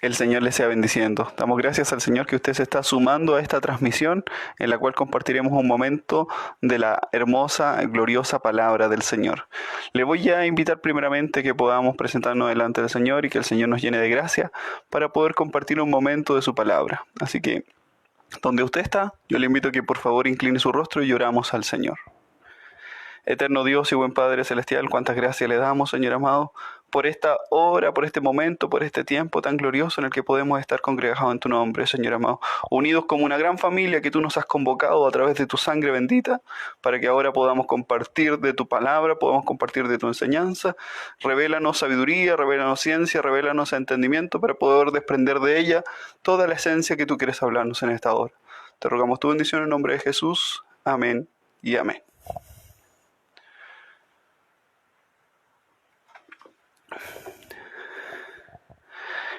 El Señor les sea bendiciendo. Damos gracias al Señor que usted se está sumando a esta transmisión en la cual compartiremos un momento de la hermosa, gloriosa palabra del Señor. Le voy a invitar primeramente que podamos presentarnos delante del Señor y que el Señor nos llene de gracia para poder compartir un momento de su palabra. Así que, donde usted está, yo le invito a que por favor incline su rostro y oramos al Señor. Eterno Dios y buen Padre Celestial, cuántas gracias le damos, Señor amado, por esta hora, por este momento, por este tiempo tan glorioso en el que podemos estar congregados en tu nombre, Señor amado, unidos como una gran familia que tú nos has convocado a través de tu sangre bendita, para que ahora podamos compartir de tu palabra, podamos compartir de tu enseñanza. Revélanos sabiduría, revélanos ciencia, revélanos entendimiento para poder desprender de ella toda la esencia que tú quieres hablarnos en esta hora. Te rogamos tu bendición en nombre de Jesús. Amén y amén.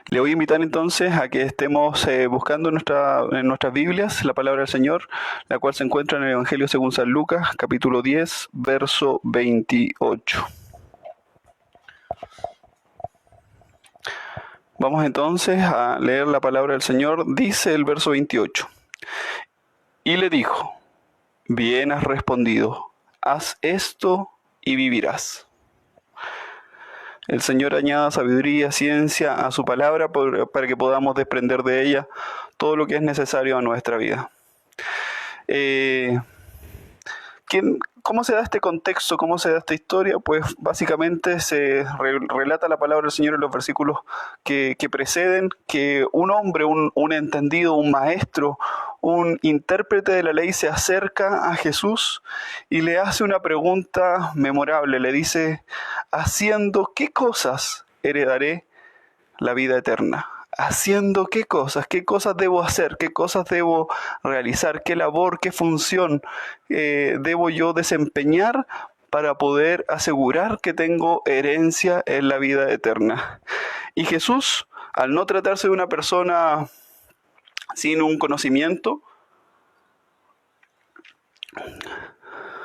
Le voy a invitar entonces a que estemos buscando en nuestras Biblias la palabra del Señor, la cual se encuentra en el Evangelio según San Lucas, capítulo 10, verso 28. Vamos entonces a leer la palabra del Señor. Dice el verso 28. Y le dijo: bien has respondido, haz esto y vivirás. El Señor añada sabiduría, ciencia a su palabra para que podamos desprender de ella todo lo que es necesario a nuestra vida. ¿Cómo se da este contexto? ¿Cómo se da esta historia? Pues básicamente se relata la palabra del Señor en los versículos que preceden, que un hombre, un entendido, un maestro, un intérprete de la ley se acerca a Jesús y le hace una pregunta memorable. Le dice: ¿haciendo qué cosas heredaré la vida eterna? ¿Haciendo qué cosas? ¿Qué cosas debo hacer? ¿Qué cosas debo realizar? ¿Qué labor, qué función debo yo desempeñar para poder asegurar que tengo herencia en la vida eterna? Y Jesús, al no tratarse de una persona sin un conocimiento,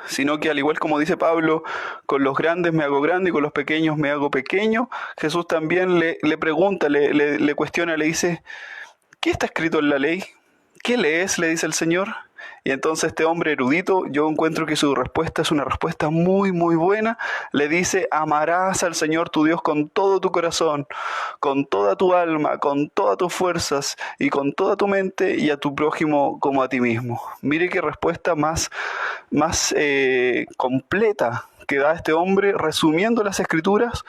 sino que al igual como dice Pablo, con los grandes me hago grande y con los pequeños me hago pequeño, Jesús también le pregunta, le cuestiona, le dice: ¿qué está escrito en la ley? ¿Qué lees?, le dice el Señor. Y entonces este hombre erudito, yo encuentro que su respuesta es una respuesta muy, muy buena. Le dice: amarás al Señor tu Dios con todo tu corazón, con toda tu alma, con todas tus fuerzas y con toda tu mente, y a tu prójimo como a ti mismo. Mire qué respuesta más completa que da este hombre resumiendo las Escrituras.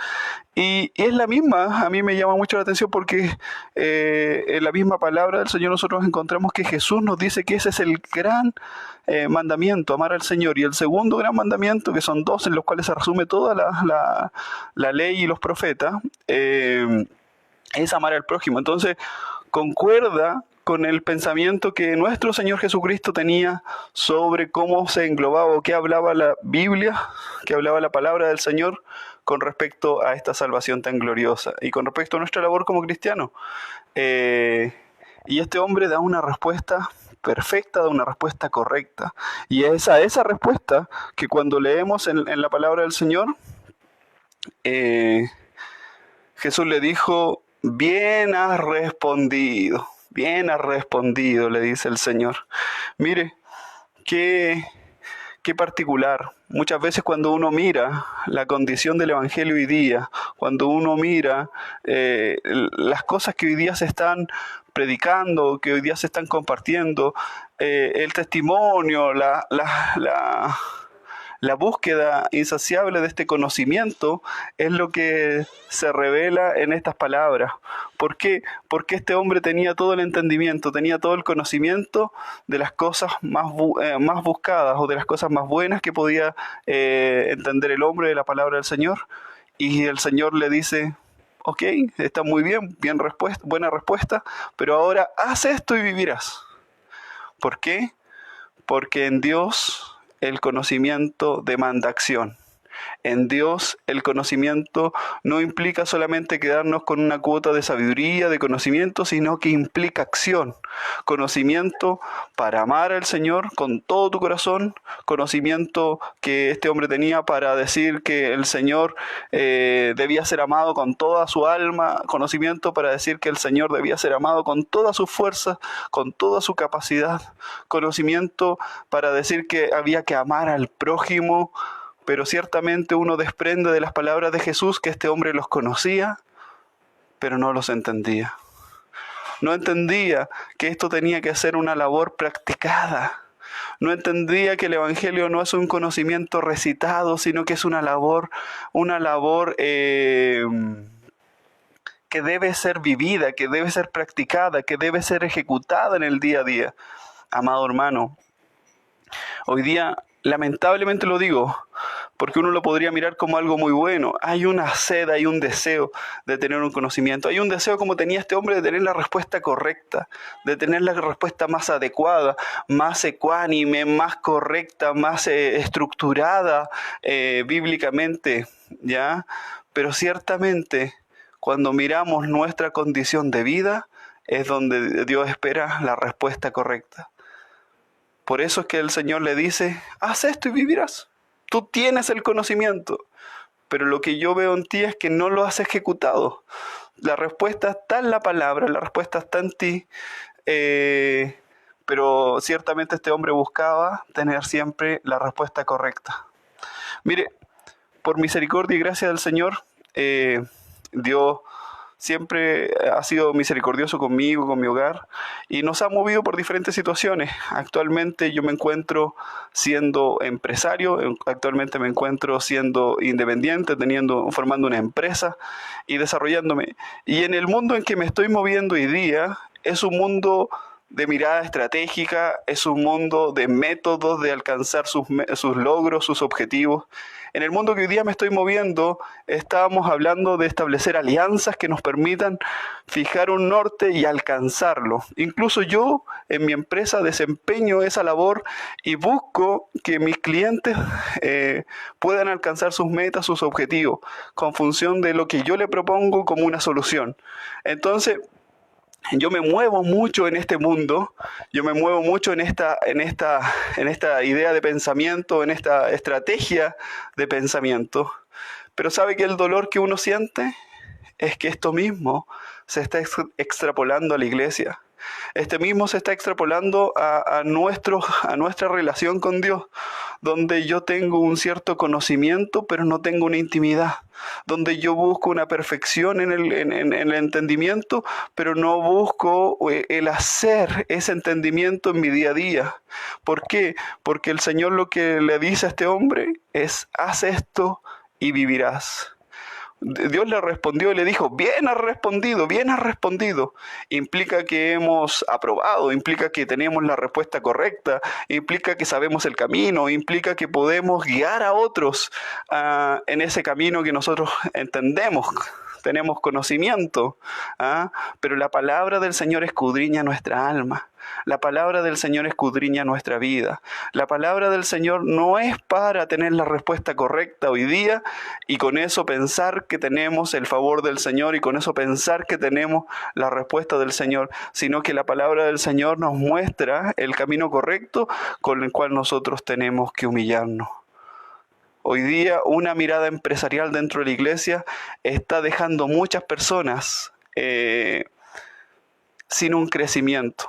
Y es la misma. A mí me llama mucho la atención porque en la misma palabra del Señor nosotros encontramos que Jesús nos dice que ese es el gran mandamiento, amar al Señor. Y el segundo gran mandamiento, que son dos en los cuales se resume toda la ley y los profetas, es amar al prójimo. Entonces, concuerda con el pensamiento que nuestro Señor Jesucristo tenía sobre cómo se englobaba o qué hablaba la Biblia, qué hablaba la palabra del Señor con respecto a esta salvación tan gloriosa y con respecto a nuestra labor como cristianos. Y este hombre da una respuesta perfecta, da una respuesta correcta. Y es a esa respuesta que cuando leemos en la palabra del Señor, Jesús le dijo: bien has respondido. Bien has respondido, le dice el Señor. Mire, qué particular. Muchas veces cuando uno mira la condición del Evangelio hoy día, cuando uno mira las cosas que hoy día se están predicando, que hoy día se están compartiendo, el testimonio, la búsqueda insaciable de este conocimiento es lo que se revela en estas palabras. ¿Por qué? Porque este hombre tenía todo el entendimiento, tenía todo el conocimiento de las cosas más buscadas o de las cosas más buenas que podía entender el hombre de la palabra del Señor. Y el Señor le dice: ok, está muy bien, buena respuesta, pero ahora haz esto y vivirás. ¿Por qué? Porque en Dios el conocimiento demanda acción. En Dios el conocimiento no implica solamente quedarnos con una cuota de sabiduría, de conocimiento, sino que implica acción. Conocimiento para amar al Señor con todo tu corazón, conocimiento que este hombre tenía para decir que el Señor debía ser amado con toda su alma, conocimiento para decir que el Señor debía ser amado con todas sus fuerzas, con toda su capacidad, conocimiento para decir que había que amar al prójimo, pero ciertamente uno desprende de las palabras de Jesús que este hombre los conocía, pero no los entendía. No entendía que esto tenía que ser una labor practicada. No entendía que el Evangelio no es un conocimiento recitado, sino que es una labor que debe ser vivida, que debe ser practicada, que debe ser ejecutada en el día a día. Amado hermano, hoy día, lamentablemente lo digo, porque uno lo podría mirar como algo muy bueno. Hay una sed, hay un deseo de tener un conocimiento. Hay un deseo como tenía este hombre de tener la respuesta correcta, de tener la respuesta más adecuada, más ecuánime, más correcta, más estructurada bíblicamente, ¿ya? Pero ciertamente, cuando miramos nuestra condición de vida, es donde Dios espera la respuesta correcta. Por eso es que el Señor le dice, haz esto y vivirás. Tú tienes el conocimiento, pero lo que yo veo en ti es que no lo has ejecutado. La respuesta está en la palabra, la respuesta está en ti, pero ciertamente este hombre buscaba tener siempre la respuesta correcta. Mire, por misericordia y gracia del Señor, Dios siempre ha sido misericordioso conmigo, con mi hogar, y nos ha movido por diferentes situaciones. Actualmente yo me encuentro siendo empresario, actualmente me encuentro siendo independiente, formando una empresa y desarrollándome. Y en el mundo en que me estoy moviendo hoy día, es un mundo de mirada estratégica, es un mundo de métodos de alcanzar sus logros, sus objetivos. En el mundo que hoy día me estoy moviendo, estábamos hablando de establecer alianzas que nos permitan fijar un norte y alcanzarlo. Incluso yo en mi empresa desempeño esa labor y busco que mis clientes puedan alcanzar sus metas, sus objetivos, con función de lo que yo le propongo como una solución. Entonces, yo me muevo mucho en este mundo, yo me muevo mucho en esta idea de pensamiento, en esta estrategia de pensamiento. Pero ¿sabe que el dolor que uno siente es que esto mismo se está extrapolando a la iglesia? Este mismo se está extrapolando a nuestra relación con Dios, donde yo tengo un cierto conocimiento, pero no tengo una intimidad, donde yo busco una perfección en el entendimiento, pero no busco el hacer ese entendimiento en mi día a día. ¿Por qué? Porque el Señor lo que le dice a este hombre es, haz esto y vivirás. Dios le respondió y le dijo, bien has respondido. Implica que hemos aprobado, implica que tenemos la respuesta correcta, implica que sabemos el camino, implica que podemos guiar a otros en ese camino que nosotros entendemos, tenemos conocimiento, pero la palabra del Señor escudriña nuestra alma. La palabra del Señor escudriña nuestra vida. La palabra del Señor no es para tener la respuesta correcta hoy día y con eso pensar que tenemos el favor del Señor y con eso pensar que tenemos la respuesta del Señor, sino que la palabra del Señor nos muestra el camino correcto con el cual nosotros tenemos que humillarnos. Hoy día una mirada empresarial dentro de la iglesia está dejando muchas personas sin un crecimiento.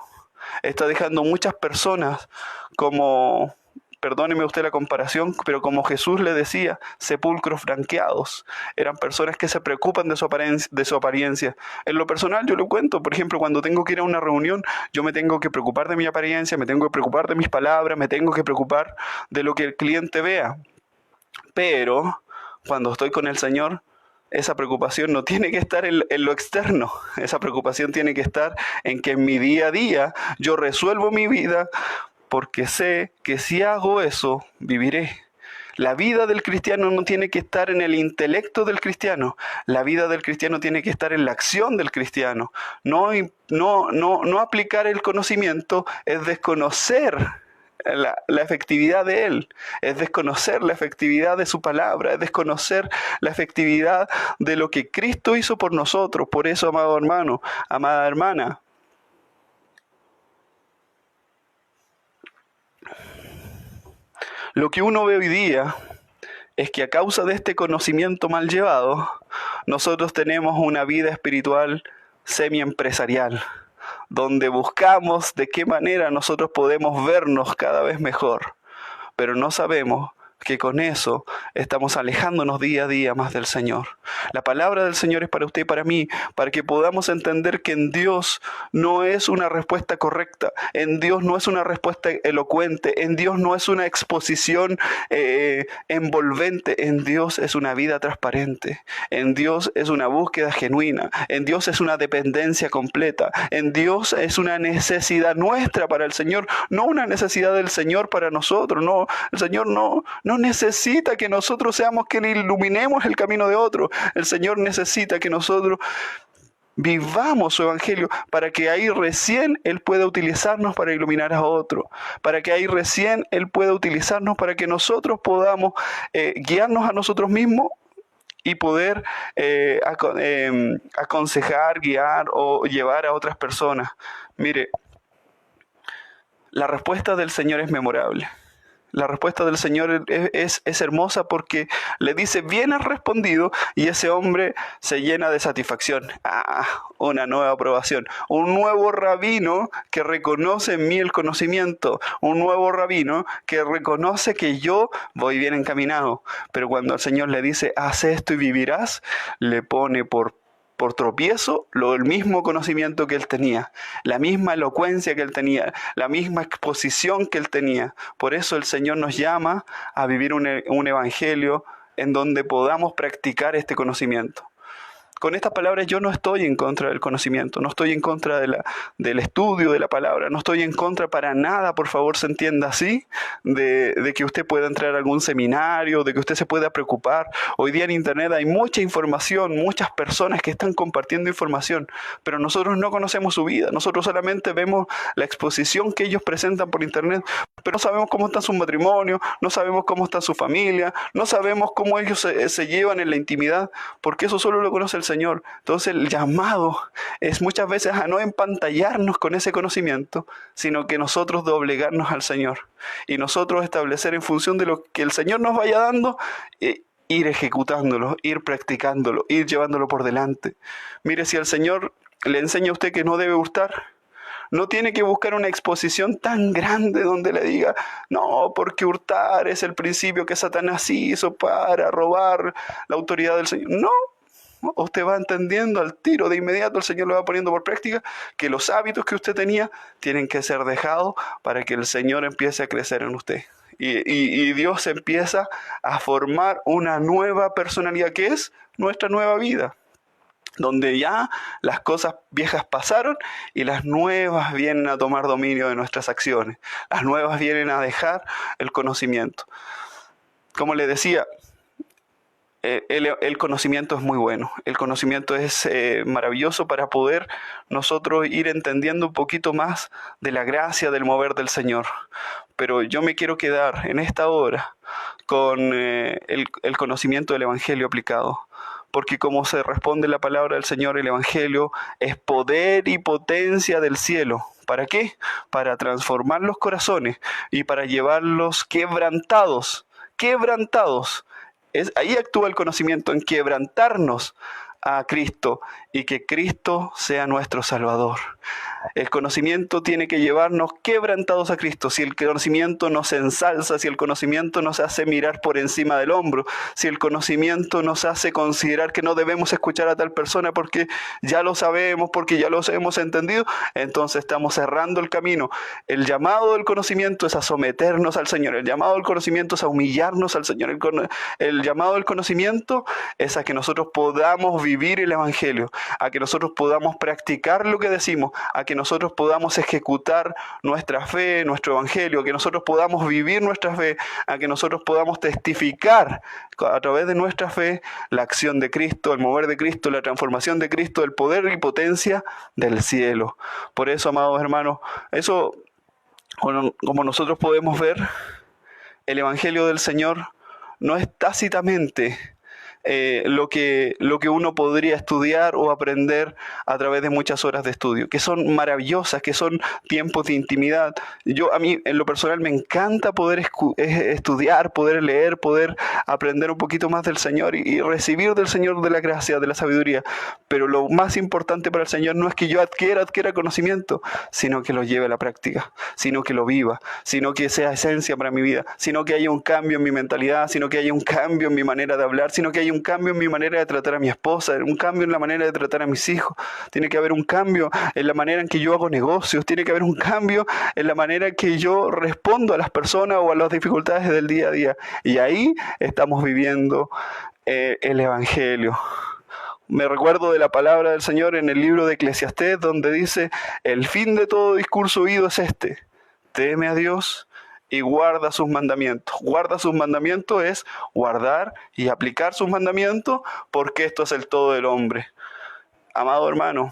Está dejando muchas personas como, perdóneme usted la comparación, pero como Jesús le decía, sepulcros franqueados. Eran personas que se preocupan de su apariencia. En lo personal yo lo cuento, por ejemplo, cuando tengo que ir a una reunión, yo me tengo que preocupar de mi apariencia, me tengo que preocupar de mis palabras, me tengo que preocupar de lo que el cliente vea. Pero cuando estoy con el Señor, esa preocupación no tiene que estar en lo externo. Esa preocupación tiene que estar en que en mi día a día yo resuelvo mi vida porque sé que si hago eso, viviré. La vida del cristiano no tiene que estar en el intelecto del cristiano. La vida del cristiano tiene que estar en la acción del cristiano. No aplicar el conocimiento es desconocer la efectividad de Él, es desconocer la efectividad de su palabra, es desconocer la efectividad de lo que Cristo hizo por nosotros. Por eso, amado hermano, amada hermana, lo que uno ve hoy día es que a causa de este conocimiento mal llevado, nosotros tenemos una vida espiritual semi-empresarial, donde buscamos de qué manera nosotros podemos vernos cada vez mejor, pero no sabemos que con eso estamos alejándonos día a día más del Señor. La palabra del Señor es para usted y para mí, para que podamos entender que en Dios no es una respuesta correcta, en Dios no es una respuesta elocuente, en Dios no es una exposición envolvente, en Dios es una vida transparente, en Dios es una búsqueda genuina, en Dios es una dependencia completa, en Dios es una necesidad nuestra para el Señor, no una necesidad del Señor para nosotros. No, el Señor no necesita que nosotros seamos quienes iluminemos el camino de otro. El Señor necesita que nosotros vivamos su evangelio para que ahí recién Él pueda utilizarnos para iluminar a otro, para que ahí recién Él pueda utilizarnos para que nosotros podamos guiarnos a nosotros mismos y poder aconsejar, guiar o llevar a otras personas. Mire, la respuesta del Señor es memorable. La respuesta del Señor es hermosa porque le dice, bien has respondido, y ese hombre se llena de satisfacción. Una nueva aprobación. Un nuevo rabino que reconoce en mí el conocimiento. Un nuevo rabino que reconoce que yo voy bien encaminado. Pero cuando el Señor le dice, haz esto y vivirás, le pone por tropiezo el mismo conocimiento que él tenía, la misma elocuencia que él tenía, la misma exposición que él tenía. Por eso el Señor nos llama a vivir un evangelio en donde podamos practicar este conocimiento. Con estas palabras yo no estoy en contra del conocimiento, no estoy en contra del estudio de la palabra, no estoy en contra para nada, por favor se entienda así, de que usted pueda entrar a algún seminario, de que usted se pueda preocupar. Hoy día en internet hay mucha información, muchas personas que están compartiendo información, pero nosotros no conocemos su vida, nosotros solamente vemos la exposición que ellos presentan por internet, pero no sabemos cómo está su matrimonio, no sabemos cómo está su familia, no sabemos cómo ellos se llevan en la intimidad, porque eso solo lo conoce el Señor. Entonces el llamado es muchas veces a no empantallarnos con ese conocimiento, sino que nosotros doblegarnos al Señor y nosotros establecer en función de lo que el Señor nos vaya dando, ir ejecutándolo, ir practicándolo, ir llevándolo por delante. Mire, si el Señor le enseña a usted que no debe hurtar, no tiene que buscar una exposición tan grande donde le diga, no, porque hurtar es el principio que Satanás hizo para robar la autoridad del Señor. No, usted va entendiendo al tiro, de inmediato el Señor lo va poniendo por práctica, que los hábitos que usted tenía tienen que ser dejados para que el Señor empiece a crecer en usted. Y Dios empieza a formar una nueva personalidad que es nuestra nueva vida, donde ya las cosas viejas pasaron y las nuevas vienen a tomar dominio de nuestras acciones. Las nuevas vienen a dejar el conocimiento. Como le decía, el conocimiento es muy bueno, el conocimiento es maravilloso para poder nosotros ir entendiendo un poquito más de la gracia del mover del Señor. Pero yo me quiero quedar en esta hora con el conocimiento del Evangelio aplicado. Porque como se responde la palabra del Señor, el Evangelio es poder y potencia del cielo. ¿Para qué? Para transformar los corazones y para llevarlos quebrantados. Ahí actúa el conocimiento, en quebrantarnos a Cristo y que Cristo sea nuestro Salvador. El conocimiento tiene que llevarnos quebrantados a Cristo. Si el conocimiento nos ensalza, si el conocimiento nos hace mirar por encima del hombro, si el conocimiento nos hace considerar que no debemos escuchar a tal persona porque ya lo sabemos, porque ya lo hemos entendido, entonces estamos cerrando el camino. El llamado del conocimiento es a someternos al Señor. El llamado del conocimiento es a humillarnos al Señor. El llamado del conocimiento es a que nosotros podamos vivir el Evangelio, a que nosotros podamos practicar lo que decimos, a que nosotros podamos ejecutar nuestra fe, nuestro Evangelio, a que nosotros podamos vivir nuestra fe, a que nosotros podamos testificar a través de nuestra fe la acción de Cristo, el mover de Cristo, la transformación de Cristo, el poder y potencia del cielo. Por eso, amados hermanos, eso Como nosotros podemos ver, el Evangelio del Señor no es tácitamente lo que uno podría estudiar o aprender a través de muchas horas de estudio, que son maravillosas, que son tiempos de intimidad. A mí, en lo personal, me encanta poder estudiar, poder leer, poder aprender un poquito más del Señor y recibir del Señor de la gracia, de la sabiduría. Pero lo más importante para el Señor no es que yo adquiera conocimiento, sino que lo lleve a la práctica, sino que lo viva, sino que sea esencia para mi vida, sino que haya un cambio en mi mentalidad, sino que haya un cambio en mi manera de hablar, sino que haya un cambio en mi manera de tratar a mi esposa, un cambio en la manera de tratar a mis hijos, tiene que haber un cambio en la manera en que yo hago negocios, tiene que haber un cambio en la manera en que yo respondo a las personas o a las dificultades del día a día. Y ahí estamos viviendo el Evangelio. Me recuerdo de la palabra del Señor en el libro de Eclesiastés, donde dice: el fin de todo discurso oído es este: teme a Dios y guarda sus mandamientos. Guarda sus mandamientos es guardar y aplicar sus mandamientos, porque esto es el todo del hombre. Amado hermano,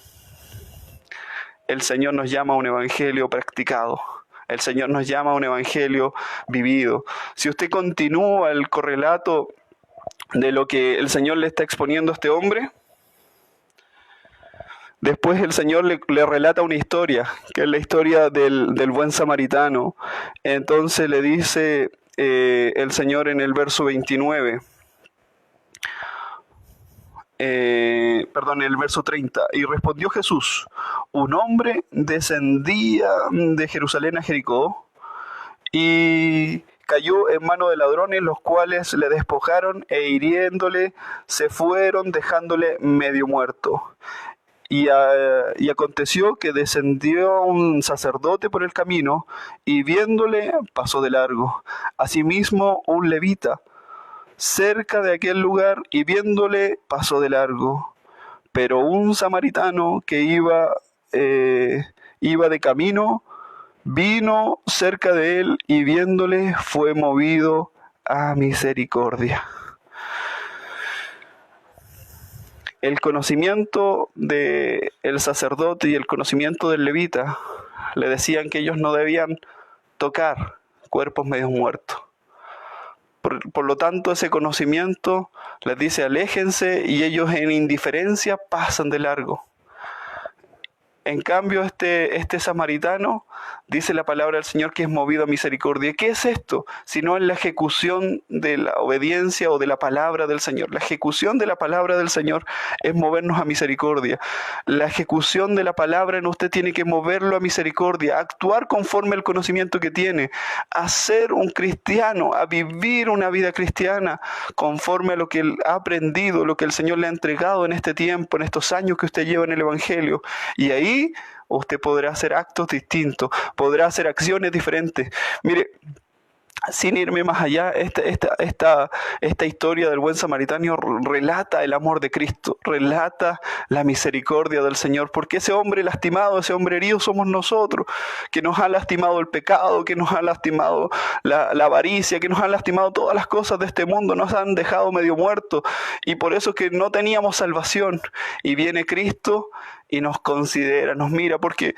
el Señor nos llama a un evangelio practicado. El Señor nos llama a un evangelio vivido. Si usted continúa el correlato de lo que el Señor le está exponiendo a este hombre, después el Señor le relata una historia, que es la historia del buen samaritano. Entonces le dice el Señor en el verso 29, en el verso 30, y respondió Jesús: un hombre descendía de Jerusalén a Jericó y cayó en manos de ladrones, los cuales le despojaron e hiriéndole se fueron, dejándole medio muerto. Y aconteció que descendió un sacerdote por el camino, y viéndole pasó de largo. Asimismo un levita, cerca de aquel lugar, y viéndole pasó de largo. Pero un samaritano que iba de camino, vino cerca de él, y viéndole fue movido a misericordia. El conocimiento del sacerdote y el conocimiento del levita le decían que ellos no debían tocar cuerpos medio muertos. Por lo tanto, ese conocimiento les dice: aléjense, y ellos en indiferencia pasan de largo. En cambio, este samaritano, dice la palabra del Señor, que es movido a misericordia. ¿Qué es esto? Si no es la ejecución de la obediencia o de la palabra del Señor. La ejecución de la palabra del Señor es movernos a misericordia. La ejecución de la palabra en usted tiene que moverlo a misericordia, a actuar conforme al conocimiento que tiene, a ser un cristiano, a vivir una vida cristiana conforme a lo que él ha aprendido, lo que el Señor le ha entregado en este tiempo, en estos años que usted lleva en el Evangelio. Y ahí usted podrá hacer actos distintos, podrá hacer acciones diferentes. Mire, sin irme más allá, esta historia del buen samaritano relata el amor de Cristo, relata la misericordia del Señor, porque ese hombre lastimado, ese hombre herido somos nosotros, que nos ha lastimado el pecado, que nos ha lastimado la avaricia, que nos han lastimado todas las cosas de este mundo, nos han dejado medio muertos, y por eso es que no teníamos salvación. Y viene Cristo y nos considera, nos mira, porque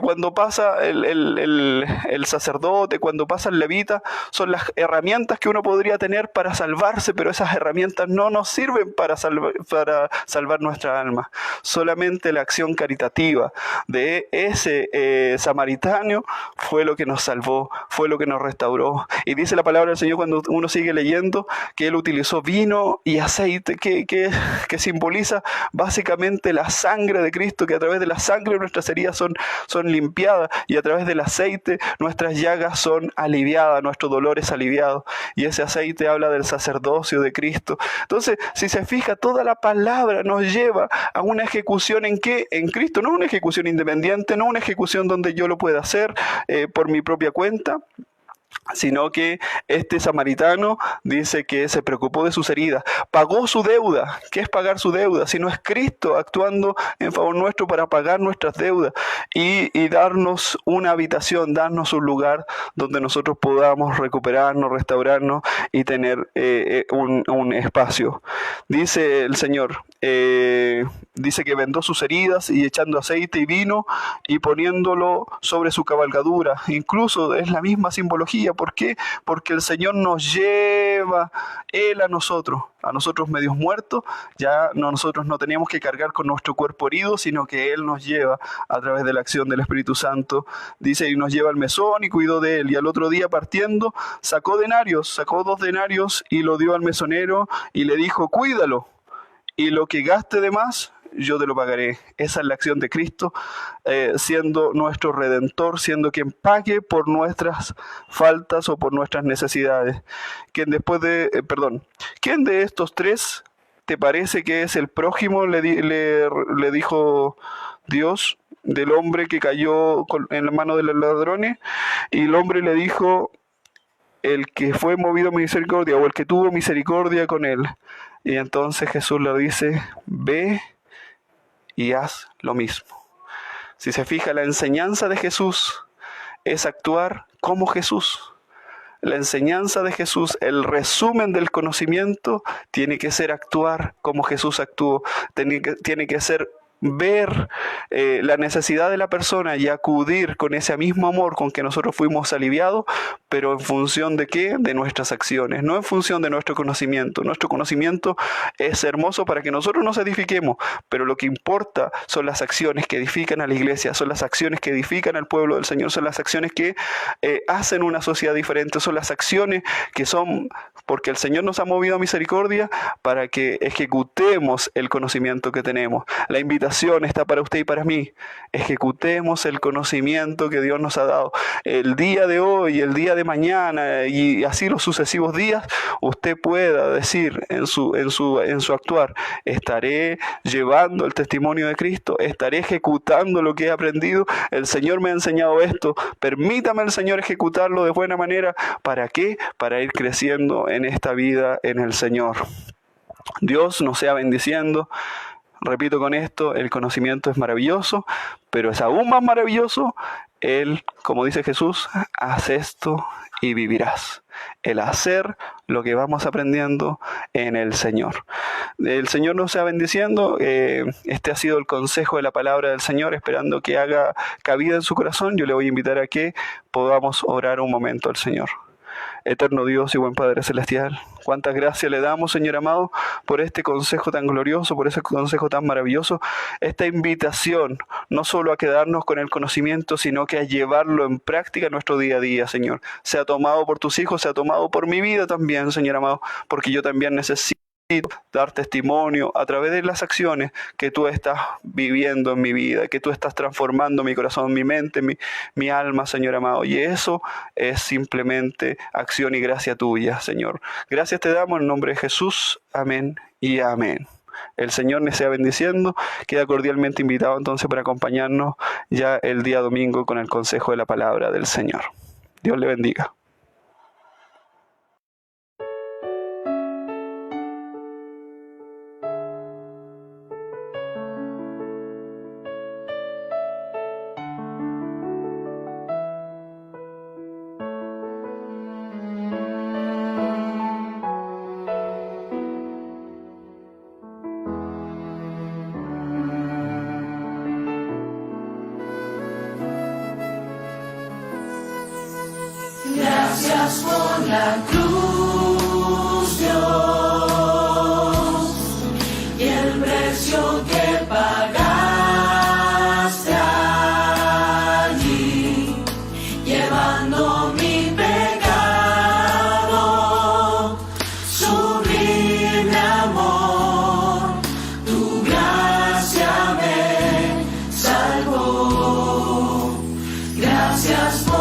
cuando pasa el sacerdote, cuando pasa el levita, son las herramientas que uno podría tener para salvarse, pero esas herramientas no nos sirven para salvar nuestra alma. Solamente la acción caritativa de ese samaritano fue lo que nos salvó, fue lo que nos restauró. Y dice la palabra del Señor, cuando uno sigue leyendo, que Él utilizó vino y aceite, que simboliza básicamente la sangre de Cristo, que a través de la sangre nuestras heridas son limpiadas, y a través del aceite nuestras llagas son aliviadas, nuestro dolor es aliviado, y ese aceite habla del sacerdocio de Cristo. Entonces, si se fija, toda la palabra nos lleva a una ejecución en Cristo, no una ejecución independiente, no una ejecución donde yo lo pueda hacer por mi propia cuenta, sino que este samaritano dice que se preocupó de sus heridas, pagó su deuda. ¿Qué es pagar su deuda? Si no es Cristo actuando en favor nuestro para pagar nuestras deudas y darnos una habitación, darnos un lugar donde nosotros podamos recuperarnos, restaurarnos y tener un espacio. Dice el Señor, dice que vendó sus heridas y echando aceite y vino y poniéndolo sobre su cabalgadura. Incluso es la misma simbología. ¿Por qué? Porque el Señor nos lleva Él a nosotros medios muertos. Ya nosotros no teníamos que cargar con nuestro cuerpo herido, sino que Él nos lleva a través de la acción del Espíritu Santo. Dice, y nos lleva al mesón y cuidó de él. Y al otro día partiendo, sacó 2 denarios y lo dio al mesonero y le dijo, cuídalo, y lo que gaste de más, yo te lo pagaré. Esa es la acción de Cristo, siendo nuestro Redentor, siendo quien pague por nuestras faltas o por nuestras necesidades. ¿Quién de estos 3 te parece que es el prójimo? Le dijo Dios del hombre que cayó en la mano de los ladrones, y el hombre le dijo, el que fue movido a misericordia, o el que tuvo misericordia con él. Y entonces Jesús le dice, ve y haz lo mismo. Si se fija, la enseñanza de Jesús es actuar como Jesús. La enseñanza de Jesús, el resumen del conocimiento, tiene que ser actuar como Jesús actuó. Tiene que ser ver la necesidad de la persona y acudir con ese mismo amor con que nosotros fuimos aliviados, pero en función de ¿qué? De nuestras acciones, no en función de nuestro conocimiento. Nuestro conocimiento es hermoso para que nosotros nos edifiquemos, pero lo que importa son las acciones que edifican a la iglesia, son las acciones que edifican al pueblo del Señor, son las acciones que hacen una sociedad diferente, son las acciones que son porque el Señor nos ha movido a misericordia para que ejecutemos el conocimiento que tenemos. La invitación está para usted y para mí. Ejecutemos el conocimiento que Dios nos ha dado. El día de hoy, el día de mañana y así los sucesivos días, usted pueda decir en su actuar, estaré llevando el testimonio de Cristo, estaré ejecutando lo que he aprendido. El Señor me ha enseñado esto, permítame el Señor ejecutarlo de buena manera. ¿Para qué? Para ir creciendo en esta vida en el Señor. Dios nos sea bendiciendo. Repito con esto, el conocimiento es maravilloso, pero es aún más maravilloso como dice Jesús, haz esto y vivirás. El hacer lo que vamos aprendiendo en el Señor. El Señor nos sea bendiciendo. Este ha sido el consejo de la palabra del Señor, esperando que haga cabida en su corazón. Yo le voy a invitar a que podamos orar un momento al Señor. Eterno Dios y buen Padre Celestial, cuántas gracias le damos, Señor amado, por este consejo tan glorioso, por ese consejo tan maravilloso, esta invitación, no solo a quedarnos con el conocimiento, sino que a llevarlo en práctica en nuestro día a día, Señor. Sea tomado por tus hijos, sea tomado por mi vida también, Señor amado, porque yo también necesito dar testimonio a través de las acciones que tú estás viviendo en mi vida, que tú estás transformando mi corazón, mi mente, mi alma, Señor amado. Y eso es simplemente acción y gracia tuya, Señor. Gracias te damos en nombre de Jesús. Amén y amén. El Señor les sea bendiciendo. Queda cordialmente invitado entonces para acompañarnos ya el día domingo con el consejo de la palabra del Señor. Dios le bendiga. Gracias por la cruz, Dios, y el precio que pagaste allí, llevando mi pecado, sublime amor, tu gracia me salvó. Gracias por